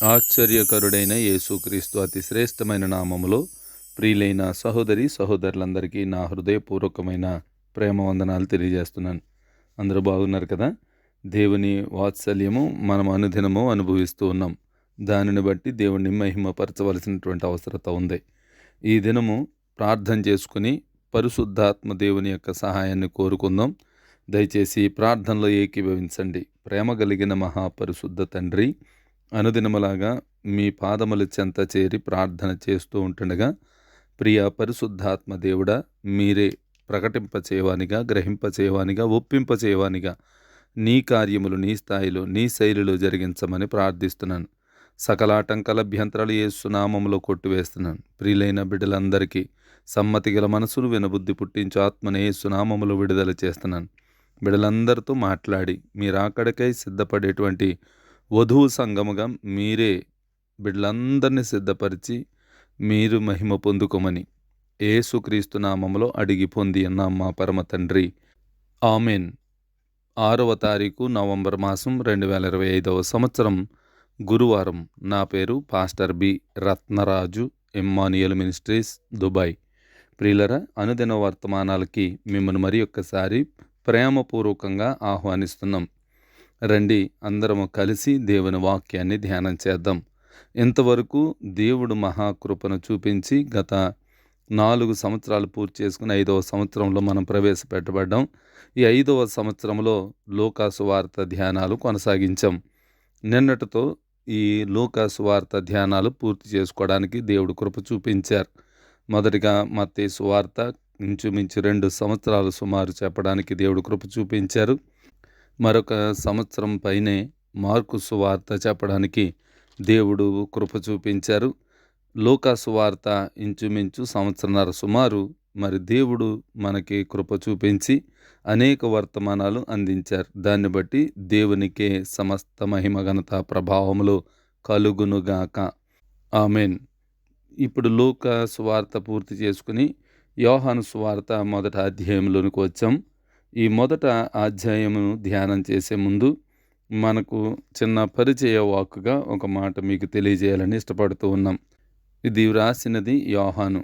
ఆశ్చర్యకరుడైన యేసుక్రీస్తు అతి శ్రేష్టమైన నామములో ప్రియులైన సహోదరి సహోదరులందరికీ నా హృదయపూర్వకమైన ప్రేమ వందనాలు తెలియజేస్తున్నాను. అందరూ బాగున్నారు కదా? దేవుని వాత్సల్యము మనం అనుదినము అనుభవిస్తూ ఉన్నాం. దానిని బట్టి దేవుణ్ణి మహిమపరచవలసినటువంటి అవసరత ఉంది. ఈ దినము ప్రార్థన చేసుకుని పరిశుద్ధాత్మ దేవుని యొక్క సహాయాన్ని కోరుకుందాం. దయచేసి ప్రార్థనలో ఏకీభవించండి. ప్రేమ కలిగిన మహాపరిశుద్ధ తండ్రి, అనుదినములాగా మీ పాదముల చెంత చేరి ప్రార్థన చేస్తూ ఉంటుండగా, ప్రియ పరిశుద్ధాత్మ దేవుడా, మీరే ప్రకటింపచేయవానిగా, గ్రహింపచేయవానిగా, ఒప్పింపచేయవానిగా నీ కార్యములు నీ స్థాయిలో నీ శైలిలో జరిగించమని ప్రార్థిస్తున్నాను. సకల ఆటంకాల అభ్యంతరాలు యేసు నామములో కొట్టివేస్తున్నాను. ప్రియులైన బిడ్డలందరికీ సమ్మతి గల మనసును వినబుద్ధి పుట్టించు ఆత్మని యేసు నామములో విడుదల చేస్తున్నాను. బిడ్డలందరితో మాట్లాడి మీరాకడకై సిద్ధపడేటువంటి వధువు సంఘముగా మీరే బిడ్డలందరినీ సిద్ధపరిచి మీరు మహిమ పొందుకోమని యేసుక్రీస్తు నామములో అడిగి పొంది అన్నాం మా పరమ తండ్రి, ఆమెన్. 6వ తారీఖు నవంబర్ మాసం 2025 సంవత్సరం, గురువారం. నా పేరు pastor B Ratnaraju, Emmanuel ministries, Dubai. ప్రియులరా, అనుదిన వర్తమానాలకి మిమ్మల్ని మరి ఒక్కసారి ప్రేమపూర్వకంగా ఆహ్వానిస్తున్నాం. రండి, అందరము కలిసి దేవుని వాక్యాన్ని ధ్యానం చేద్దాం. ఇంతవరకు దేవుడు మహాకృపను చూపించి గత 4 సంవత్సరాలు పూర్తి చేసుకుని 5వ సంవత్సరంలో మనం ప్రవేశపెట్టబడ్డాం. ఈ 5వ సంవత్సరంలో లూకాసు వార్త ధ్యానాలు కొనసాగించాం. నిన్నటితో ఈ లూకాసు వార్త ధ్యానాలు పూర్తి చేసుకోవడానికి దేవుడు కృప చూపించారు. మొదటిగా మత్తయి సువార్త ఇంచుమించు 2 సంవత్సరాలు సుమారు చెప్పడానికి దేవుడు కృప చూపించారు. మరొక సంవత్సరం పైనే మార్కు సువార్త చెప్పడానికి దేవుడు కృప చూపించారు. లూకా సువార్త ఇంచుమించు సంవత్సరన్నర సుమారు మరి దేవుడు మనకి కృప చూపించి అనేక వర్తమానాలు అందించారు. దాన్ని బట్టి దేవునికే సమస్త మహిమ ఘనత ప్రభావములు కలుగునుగాక, ఆమెన్. ఇప్పుడు లూకా సువార్త పూర్తి చేసుకుని యోహాను సువార్త మొదటి అధ్యాయంలోనికి వచ్చాం. ఈ మొదట అధ్యాయమును ధ్యానం చేసే ముందు మనకు చిన్న పరిచయ వాక్కుగా ఒక మాట మీకు తెలియజేయాలని ఇష్టపడుతూ ఉన్నాం. ఇది వ్రాసినది యోహాను.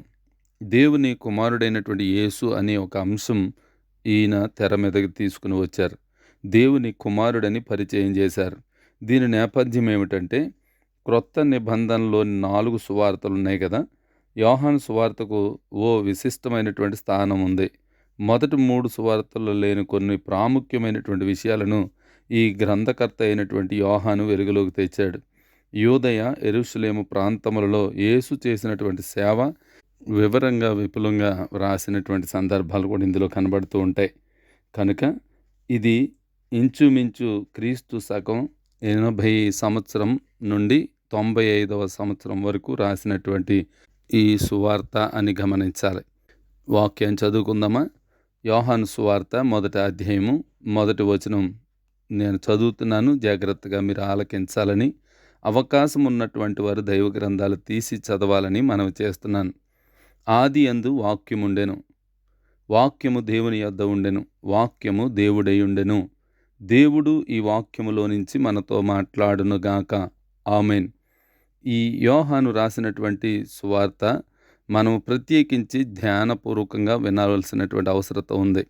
దేవుని కుమారుడైనటువంటి యేసు అనే ఒక అంశం ఈయన తెర మీదకి తీసుకుని వచ్చారు. దేవుని కుమారుడని పరిచయం చేశారు. దీని నేపథ్యం ఏమిటంటే, క్రొత్త నిబంధనలో 4 సువార్తలు ఉన్నాయి కదా. యోహాను సువార్తకు ఓ విశిష్టమైనటువంటి స్థానం ఉంది. మొదటి 3 సువార్తల్లో లేని కొన్ని ప్రాముఖ్యమైనటువంటి విషయాలను ఈ గ్రంథకర్త అయినటువంటి యోహాను వెలుగులోకి తెచ్చాడు. యూదయ, యెరూషలేము ప్రాంతములలో యేసు చేసినటువంటి సేవ వివరంగా విపులంగా వ్రాసినటువంటి సందర్భాలు కూడా ఇందులో కనబడుతూ ఉంటాయి. కనుక ఇది ఇంచుమించు క్రీస్తు శకం 80 సంవత్సరం నుండి 95వ సంవత్సరం వరకు రాసినటువంటి ఈ సువార్త అని గమనించాలి. వాక్యం చదువుకుందామా? యోహాను సువార్త మొదటి అధ్యాయము మొదటి వచనం నేను చదువుతున్నాను. జాగ్రత్తగా మీరు ఆలకించాలని, అవకాశం ఉన్నటువంటి వారు దైవ గ్రంథాలు తీసి చదవాలని మనవి చేస్తున్నాను. ఆది యందు వాక్యముండెను, వాక్యము దేవుని యొద్ద ఉండెను, వాక్యము దేవుడై ఉండెను. దేవుడు ఈ వాక్యములో నుంచి మనతో మాట్లాడునుగాక, ఆమెన్. ఈ యోహాను రాసినటువంటి సువార్త మనం ప్రత్యేకించి ధ్యానపూర్వకంగా వినవలసినటువంటి అవసరత ఉంది.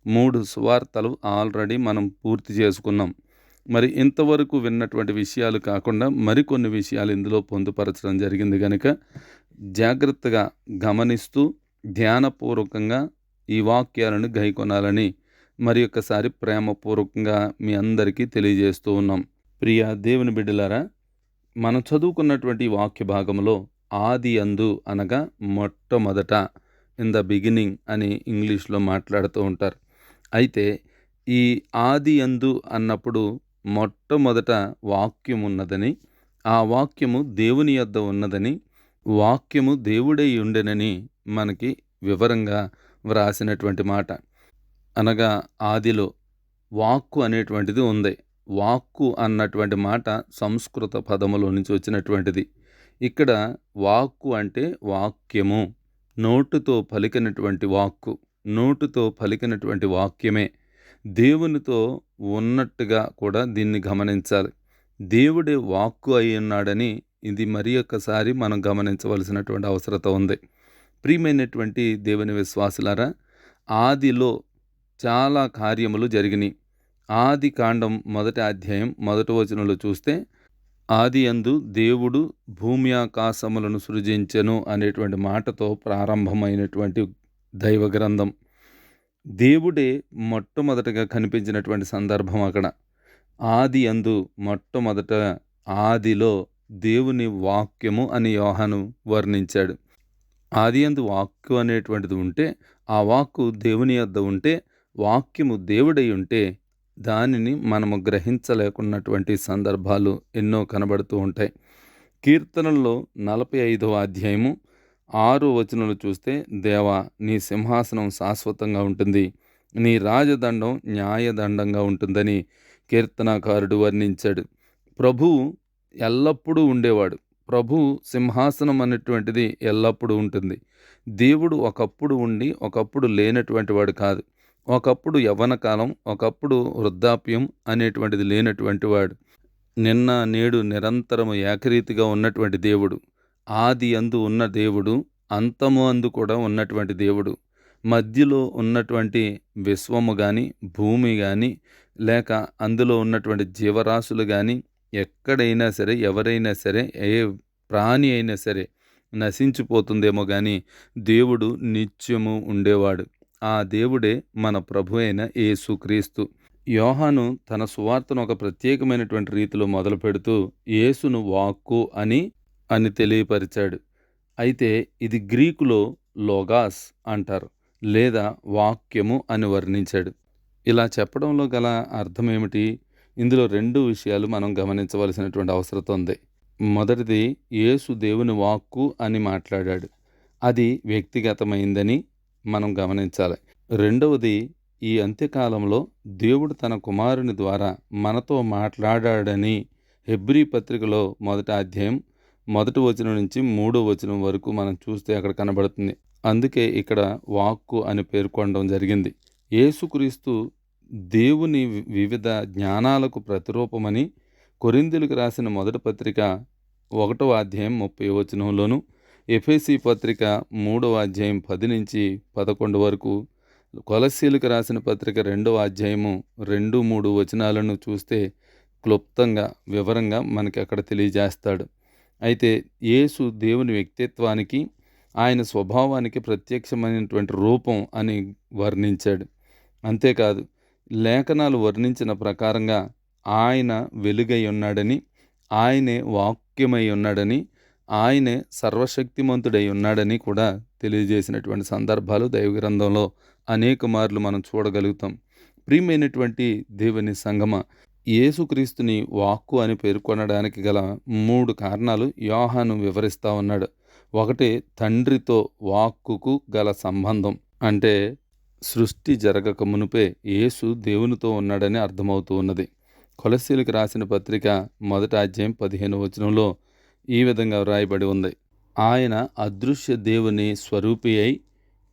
3 సువార్తలు ఆల్రెడీ మనం పూర్తి చేసుకున్నాం. మరి ఇంతవరకు విన్నటువంటి విషయాలు కాకుండా మరికొన్ని విషయాలు ఇందులో పొందుపరచడం జరిగింది. కనుక జాగ్రత్తగా గమనిస్తూ ధ్యానపూర్వకంగా ఈ వాక్యాలను గైకొనాలని మరి ఒక్కసారి ప్రేమపూర్వకంగా మీ అందరికీ తెలియజేస్తూ ఉన్నాం. ప్రియ దేవుని బిడ్డలారా, మనం చదువుకున్నటువంటి వాక్య భాగంలో ఆది యందు అనగా మొట్టమొదట, ఇన్ ద బిగినింగ్ అని ఇంగ్లీష్లో మాట్లాడుతూ ఉంటారు. అయితే ఈ ఆది యందు అన్నప్పుడు మొట్టమొదట వాక్యం ఉన్నదని, ఆ వాక్యము దేవుని యొద్ద ఉన్నదని, వాక్యము దేవుడై ఉండెనని మనకి వివరంగా వ్రాసినటువంటి మాట. అనగా ఆదిలో వాక్కు అనేటువంటిది ఉంది. వాక్కు అన్నటువంటి మాట సంస్కృత పదములో నుంచి వచ్చినటువంటిది. ఇక్కడ వాక్కు అంటే వాక్యము, నోటుతో పలికినటువంటి వాక్కు, నోటుతో పలికినటువంటి వాక్యమే దేవునితో ఉన్నట్టుగా కూడా దీన్ని గమనించాలి. దేవుడే వాక్కు అయి ఉన్నాడని ఇది మరి ఒక్కసారి మనం గమనించవలసినటువంటి అవసరత ఉంది. ప్రియమైనటువంటి దేవుని విశ్వాసులారా, ఆదిలో చాలా కార్యములు జరిగినాయి. ఆది కాండం మొదటి అధ్యాయం మొదటి వచనంలో చూస్తే, ఆది యందు దేవుడు భూమి ఆకాశములను సృజించెను అనేటువంటి మాటతో ప్రారంభమైనటువంటి దైవ గ్రంథం. దేవుడే మొట్టమొదటగా కనిపించినటువంటి సందర్భం అక్కడ. ఆది యందు మొట్టమొదట ఆదిలో దేవుని వాక్యము అని యోహాను వర్ణించాడు. ఆది యందు వాక్కు అనేటువంటిది ఉంటే, ఆ వాక్కు దేవుని యొద్ద ఉంటే, వాక్యము దేవుడై ఉంటే, దానిని మనము గ్రహించలేకున్నటువంటి సందర్భాలు ఎన్నో కనబడుతూ ఉంటాయి. కీర్తనల్లో 45వ అధ్యాయము 6వ వచనంలో చూస్తే, దేవా నీ సింహాసనం శాశ్వతంగా ఉంటుంది, నీ రాజదండం న్యాయదండంగా ఉంటుందని కీర్తనాకారుడు వర్ణించాడు. ప్రభువు ఎల్లప్పుడూ ఉండేవాడు. ప్రభువు సింహాసనం అనేటువంటిది ఎల్లప్పుడూ ఉంటుంది. దేవుడు ఒకప్పుడు ఉండి ఒకప్పుడు లేనటువంటి వాడు కాదు. ఒకప్పుడు యవ్వన కాలం, ఒకప్పుడు వృద్ధాప్యం అనేటువంటిది లేనటువంటి వాడు. నిన్న నేడు నిరంతరము ఏకరీతిగా ఉన్నటువంటి దేవుడు. ఆది యందు ఉన్న దేవుడు, అంతము అందు కూడా ఉన్నటువంటి దేవుడు. మధ్యలో ఉన్నటువంటి విశ్వము కానీ, భూమి కానీ, లేక అందులో ఉన్నటువంటి జీవరాశులు కానీ, ఎక్కడైనా సరే, ఎవరైనా సరే, ఏ ప్రాణి అయినా సరే నశించిపోతుందేమో కానీ దేవుడు నిత్యము ఉండేవాడు. ఆ దేవుడే మన ప్రభు అయిన యేసుక్రీస్తు. యోహాను తన సువార్తను ఒక ప్రత్యేకమైనటువంటి రీతిలో మొదలు పెడుతూ యేసును వాక్కు అని తెలియపరిచాడు. అయితే ఇది గ్రీకులో లోగాస్ అంటారు, లేదా వాక్యము అని వర్ణించాడు. ఇలా చెప్పడంలో గల అర్థం ఏమిటి? ఇందులో 2 విషయాలు మనం గమనించవలసినటువంటి అవసరం ఉంది. మొదటిది, యేసు దేవుని వాక్కు అని మాట్లాడాడు. అది వ్యక్తిగతమైందని మనం గమనించాలి. రెండవది, ఈ అంత్యకాలంలో దేవుడు తన కుమారుని ద్వారా మనతో మాట్లాడాడని హెబ్రీ పత్రికలో మొదటి అధ్యాయం మొదటి వచనం నుంచి 3వ వచనం వరకు మనం చూస్తే అక్కడ కనబడుతుంది. అందుకే ఇక్కడ వాక్కు అని పేర్కొనడం జరిగింది. యేసుక్రీస్తు దేవుని వివిధ జ్ఞానాలకు ప్రతిరూపమని కొరింథీయులకు రాసిన మొదటి పత్రిక 1వ అధ్యాయం 30వ వచనంలోను, ఎఫెసీ పత్రిక 3వ అధ్యాయం 10 నుంచి 11 వరకు, కొలస్సీలకు రాసిన పత్రిక 2వ అధ్యాయము 2, 3 వచనాలను చూస్తే క్లుప్తంగా వివరంగా మనకి అక్కడ తెలియజేస్తాడు. అయితే యేసు దేవుని వ్యక్తిత్వానికి, ఆయన స్వభావానికి ప్రత్యక్షమైనటువంటి రూపం అని వర్ణించాడు. అంతేకాదు, లేఖనాలు వర్ణించిన ప్రకారంగా ఆయన వెలుగై ఉన్నాడని, ఆయనే వాక్యమై ఉన్నాడని, ఆయనే సర్వశక్తిమంతుడై ఉన్నాడని కూడా తెలియజేసినటువంటి సందర్భాలు దైవగ్రంథంలో అనేక మార్లు మనం చూడగలుగుతాం. ప్రియమైనటువంటి దేవుని సంగమ, యేసుక్రీస్తుని వాక్కు అని పేర్కొనడానికి గల 3 కారణాలు యోహాను వివరిస్తూ ఉన్నాడు. ఒకటి, తండ్రితో వాక్కుకు గల సంబంధం. అంటే సృష్టి జరగక మునుపే యేసు దేవునితో ఉన్నాడని అర్థమవుతూ ఉన్నది. కొలస్సీలకు రాసిన పత్రిక మొదటి అధ్యాయం 15వ వచనంలో ఈ విధంగా వ్రాయబడి ఉంది, ఆయన అదృశ్య దేవుని స్వరూపి అయి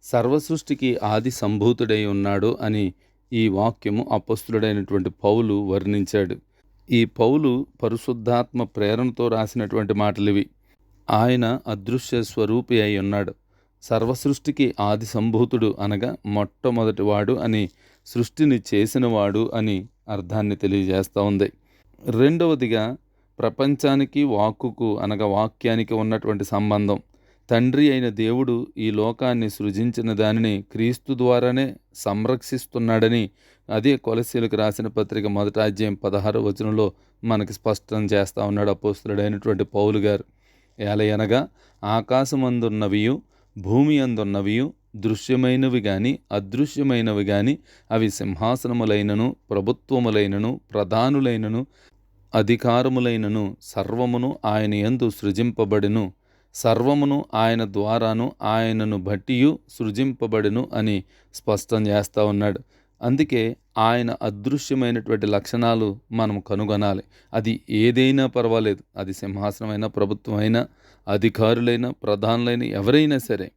సర్వసృష్టికి ఆది సంభూతుడై ఉన్నాడు అని ఈ వాక్యము అపొస్తలుడైనటువంటి పౌలు వర్ణించాడు. ఈ పౌలు పరిశుద్ధాత్మ ప్రేరణతో రాసినటువంటి మాటలివి. ఆయన అదృశ్య స్వరూపి అయి ఉన్నాడు. సర్వసృష్టికి ఆది సంభూతుడు అనగా మొట్టమొదటి వాడు అని, సృష్టిని చేసినవాడు అని అర్థాన్ని తెలియజేస్తూ ఉంది. రెండవదిగా, ప్రపంచానికి వాక్కుకు అనగా వాక్యానికి ఉన్నటువంటి సంబంధం. తండ్రి అయిన దేవుడు ఈ లోకాన్ని సృజించిన దానిని క్రీస్తు ద్వారానే సంరక్షిస్తున్నాడని అదే కొలస్సీలకు రాసిన పత్రిక మొదటి అధ్యాయం 16వ వచనంలో మనకి స్పష్టం చేస్తూ ఉన్నాడు అపోస్తలుడైనటువంటి పౌలు గారు. ఏలయనగా ఆకాశమందున్నవియు భూమి అందున్నవియు దృశ్యమైనవి గాని అదృశ్యమైనవి గాని అవి సింహాసనములైనను ప్రభుత్వములైనను ప్రధానులైనను అధికారములైనను సర్వమును ఆయన యందు సృజింపబడెను, సర్వమును ఆయన ద్వారాను ఆయనను బట్టియు సృజింపబడెను అని స్పష్టం చేస్తూ ఉన్నాడు. అందుకే ఆయన అదృశ్యమైనటువంటి లక్షణాలు మనం కనుగొనాలి. అది ఏదైనా పర్వాలేదు, అది సింహాసనమైనా ప్రభుత్వమైనా అధికారులైన ప్రధానులైన ఎవరైనా సరే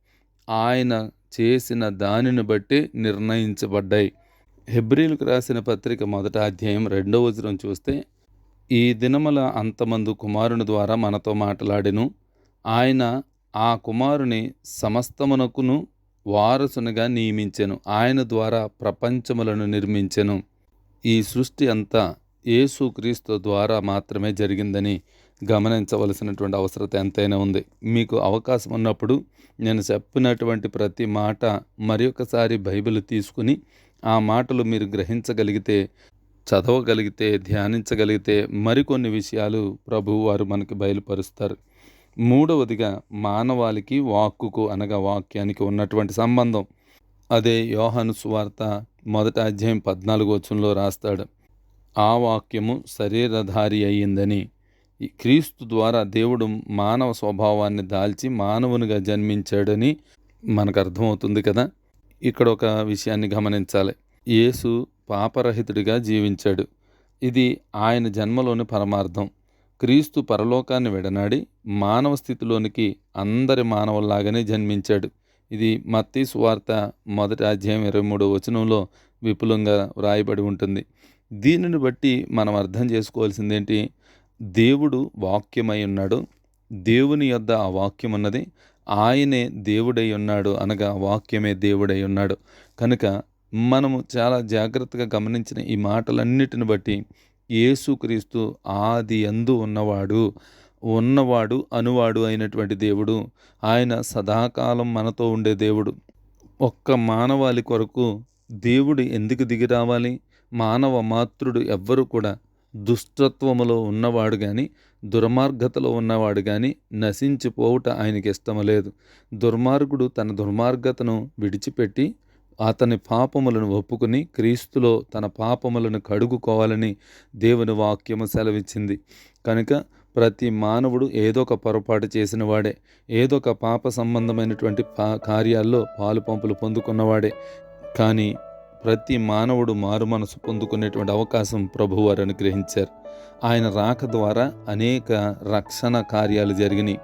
ఆయన చేసిన దానిని బట్టి నిర్ణయించబడ్డాయి. హెబ్రీలకు రాసిన పత్రిక మొదటి అధ్యాయం 2వ వచనం చూస్తే, ఈ దినముల అంతమందు కుమారుని ద్వారా మనతో మాట్లాడెను. ఆయన ఆ కుమారుని సమస్తమునకును వారసునిగా నియమించెను. ఆయన ద్వారా ప్రపంచములను నిర్మించెను. ఈ సృష్టి అంతా యేసుక్రీస్తు ద్వారా మాత్రమే జరిగిందని గమనించవలసినటువంటి అవసరత ఎంతైనా ఉంది. మీకు అవకాశం ఉన్నప్పుడు నేను చెప్పినటువంటి ప్రతి మాట మరొకసారి బైబిల్ తీసుకుని ఆ మాటలు మీరు గ్రహించగలిగితే, చదవగలిగితే, ధ్యానించగలిగితే మరికొన్ని విషయాలు ప్రభువు వారు మనకి బయలుపరుస్తారు. మూడవదిగా మానవాళికి వాక్కుకు అనగా వాక్యానికి ఉన్నటువంటి సంబంధం. అదే యోహాను సువార్త 1 రాస్తాడు. ఆ వాక్యము శరీరధారి అయ్యిందని. ఈ క్రీస్తు ద్వారా దేవుడు మానవ స్వభావాన్ని దాల్చి మానవునిగా జన్మించాడని మనకు అర్థమవుతుంది కదా. ఇక్కడ ఒక విషయాన్ని గమనించాలి. యేసు పాపరహితుడిగా జీవించాడు. ఇది ఆయన జన్మలోని పరమార్థం. క్రీస్తు పరలోకాన్ని విడనాడి మానవ స్థితిలోనికి అందరి మానవుల్లాగానే జన్మించాడు. ఇది మత్తయి సువార్త 1 విపులంగా వ్రాయబడి ఉంటుంది. దీనిని బట్టి మనం అర్థం చేసుకోవాల్సిందేంటి? దేవుడు వాక్యమై ఉన్నాడు. దేవుని యొద్ద ఆ వాక్యం ఉన్నది. ఆయనే దేవుడై ఉన్నాడు, అనగా వాక్యమే దేవుడై ఉన్నాడు. కనుక మనము చాలా జాగ్రత్తగా గమనించిన ఈ మాటలన్నిటిని బట్టి యేసుక్రీస్తు ఆది యందు ఉన్నవాడు అనువాడు అయినటువంటి దేవుడు. ఆయన సదాకాలం మనతో ఉండే దేవుడు. ఒక్క మానవాళి కొరకు దేవుడు ఎందుకు దిగి రావాలి? మానవ మాతృడు ఎవ్వరూ కూడా దుష్టత్వములో ఉన్నవాడు కానీ, దుర్మార్గతలో ఉన్నవాడు కానీ నశించిపోవుట ఆయనకి ఇష్టం లేదు. దుర్మార్గుడు తన దుర్మార్గతను విడిచిపెట్టి అతని పాపములను ఒప్పుకుని క్రీస్తులో తన పాపములను కడుగుకోవాలని దేవుని వాక్యము సెలవిచ్చింది. కనుక ప్రతి మానవుడు ఏదో ఒక పొరపాటు చేసిన వాడే, ఏదో ఒక పాప సంబంధమైనటువంటి కార్యాల్లో పాలు పంపులు పొందుకున్నవాడే. కానీ ప్రతి మానవుడు మారు మనసు పొందుకునేటువంటి అవకాశం ప్రభువారు అనుగ్రహించారు. ఆయన రాక ద్వారా అనేక రక్షణ కార్యాలు జరిగినాయి.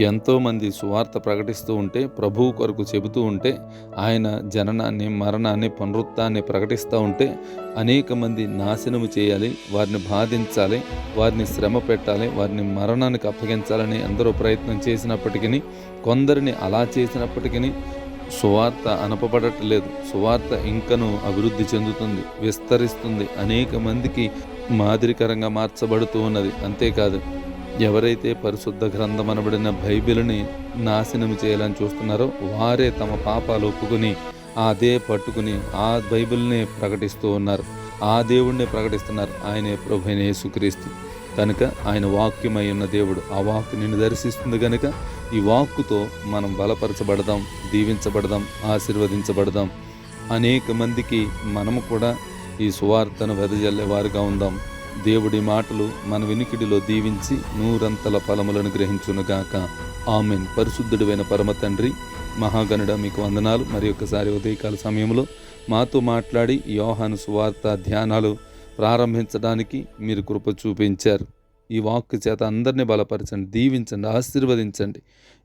ఎంతోమంది సువార్త ప్రకటిస్తూ ఉంటే, ప్రభువు కొరకు చెబుతూ ఉంటే, ఆయన జననాన్ని, మరణాన్ని, పునరుత్థాన్ని ప్రకటిస్తూ ఉంటే అనేక మంది నాశనము చేయాలి, వారిని బాధించాలి, వారిని శ్రమ పెట్టాలి, వారిని మరణానికి అప్పగించాలని ఎందరో ప్రయత్నం చేసినప్పటికీ, కొందరిని అలా చేసినప్పటికీ సువార్త అనపబడట్లేదు. సువార్త ఇంకనూ అభివృద్ధి చెందుతుంది, విస్తరిస్తుంది, అనేక మందికి మాదిరికరంగా మార్చబడుతూ ఉన్నది. అంతేకాదు, ఎవరైతే పరిశుద్ధ గ్రంథం అనబడిన బైబిల్ని నాశనం చేయాలని చూస్తున్నారో వారే తమ పాపాలు ఒప్పుకుని అదే పట్టుకుని ఆ బైబిల్ని ప్రకటిస్తూ ఉన్నారు, ఆ దేవుణ్ణి ప్రకటిస్తున్నారు. ఆయనే ప్రభువైన యేసుక్రీస్తు. కనుక ఆయన వాక్యమై ఉన్న దేవుడు. ఆ వాక్కు నిన్ను దర్శిస్తుంది కనుక ఈ వాక్కుతో మనం బలపరచబడదాం, దీవించబడదాం, ఆశీర్వదించబడదాం. అనేక మందికి మనము కూడా ఈ సువార్తను వెదజల్లేవారుగా ఉందాం. దేవుడి మాటలు మన వినికిడిలో దీవించి నూరంతల ఫలములను గ్రహించునుగాక. ఆమెన్. పరిశుద్ధుడైన పరమ తండ్రి, మహాగణుడ, మీకు వందనాలు. మరి ఒక్కసారి ఉదయకాల సమయంలో మాతో మాట్లాడి యోహాను సువార్త ధ్యానాలు ప్రారంభించడానికి మీరు కృప చూపించారు. ఈ వాక్కు చేత అందరినీ బలపరచండి, దీవించండి, ఆశీర్వదించండి.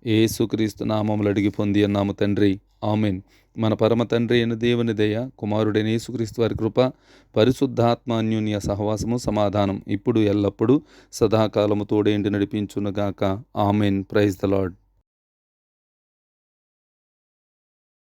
యేసుక్రీస్తు నామములు అడిగి పొంది అన్నాము తండ్రి. ఆమెన్. మన పరమ తండ్రి అయిన దేవుని దయ, కుమారుడైన యేసుక్రీస్తు వారి కృప, పరిశుద్ధాత్మ అన్యోన్య సహవాసము, సమాధానం ఇప్పుడు ఎల్లప్పుడూ సదాకాలము తోడేంటి నడిపించునుగాక. ఆమెన్. Praise the lord.